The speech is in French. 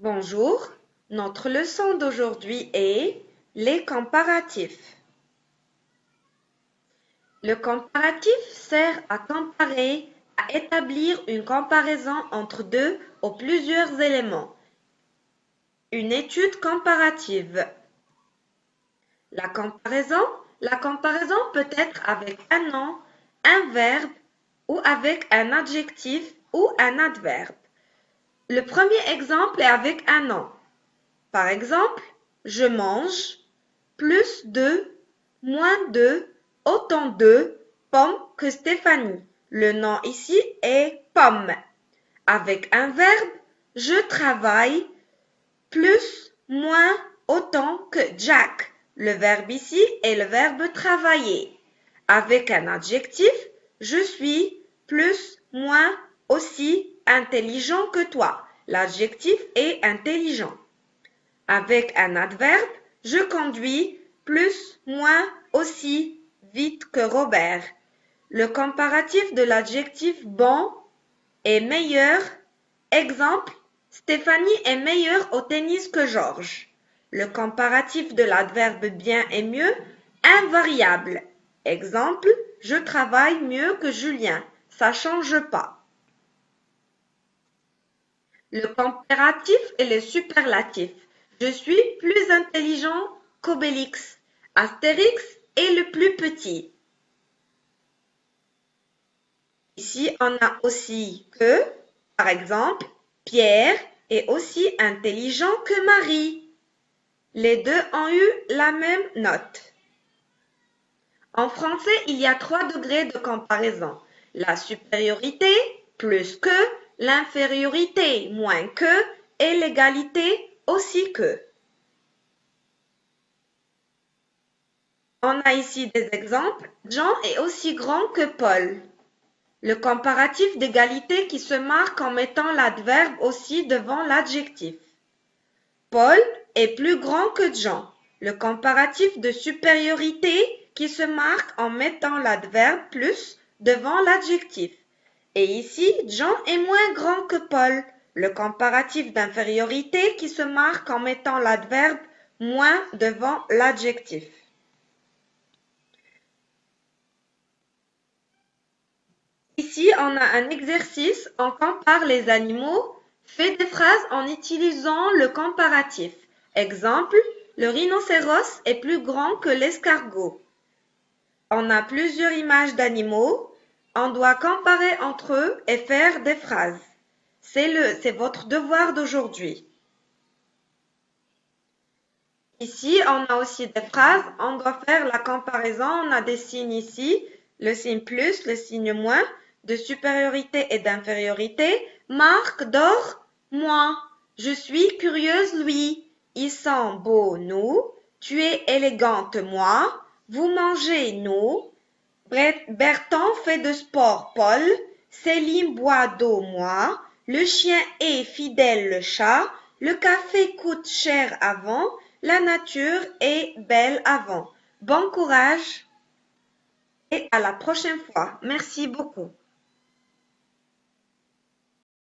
Bonjour, notre leçon d'aujourd'hui est les comparatifs. Le comparatif sert à comparer, à établir une comparaison entre deux ou plusieurs éléments. Une étude comparative. La comparaison peut être avec un nom, un verbe ou avec un adjectif ou un adverbe. Le premier exemple est avec un nom. Par exemple, je mange, plus de, moins de, autant de pommes que Stéphanie. Le nom ici est pomme. Avec un verbe, je travaille, plus, moins, autant que Jack. Le verbe ici est le verbe travailler. Avec un adjectif, je suis, plus, moins, aussi intelligent que toi. L'adjectif est intelligent. Avec un adverbe, je conduis plus, moins, aussi vite que Robert. Le comparatif de l'adjectif bon est meilleur. Exemple, Stéphanie est meilleure au tennis que Georges. Le comparatif de l'adverbe bien est mieux. Invariable. Exemple, je travaille mieux que Julien. Ça change pas. Le comparatif et le superlatif. Je suis plus intelligent qu'Obélix. Astérix est le plus petit. Ici, on a aussi que, par exemple, Pierre est aussi intelligent que Marie. Les deux ont eu la même note. En français, il y a 3 degrés de comparaison. La supériorité, plus que, l'infériorité, moins que, et l'égalité, aussi que. On a ici des exemples. Jean est aussi grand que Paul. Le comparatif d'égalité qui se marque en mettant l'adverbe aussi devant l'adjectif. Paul est plus grand que Jean. Le comparatif de supériorité qui se marque en mettant l'adverbe plus devant l'adjectif. Et ici, Jean est moins grand que Paul. Le comparatif d'infériorité qui se marque en mettant l'adverbe moins devant l'adjectif. Ici, on a un exercice, on compare les animaux. Fais des phrases en utilisant le comparatif. Exemple, le rhinocéros est plus grand que l'escargot. On a plusieurs images d'animaux. On doit comparer entre eux et faire des phrases. C'est votre devoir d'aujourd'hui. Ici, on a aussi des phrases. On doit faire la comparaison. On a des signes ici. Le signe plus, le signe moins, de supériorité et d'infériorité. Marc dort, moi. Je suis curieuse, lui. Ils sont beaux, nous. Tu es élégante, moi. Vous mangez, nous. Bertrand fait de sport, Paul. Céline boit d'eau, moi. Le chien est fidèle, le chat. Le café coûte cher avant. La nature est belle avant. Bon courage et à la prochaine fois. Merci beaucoup.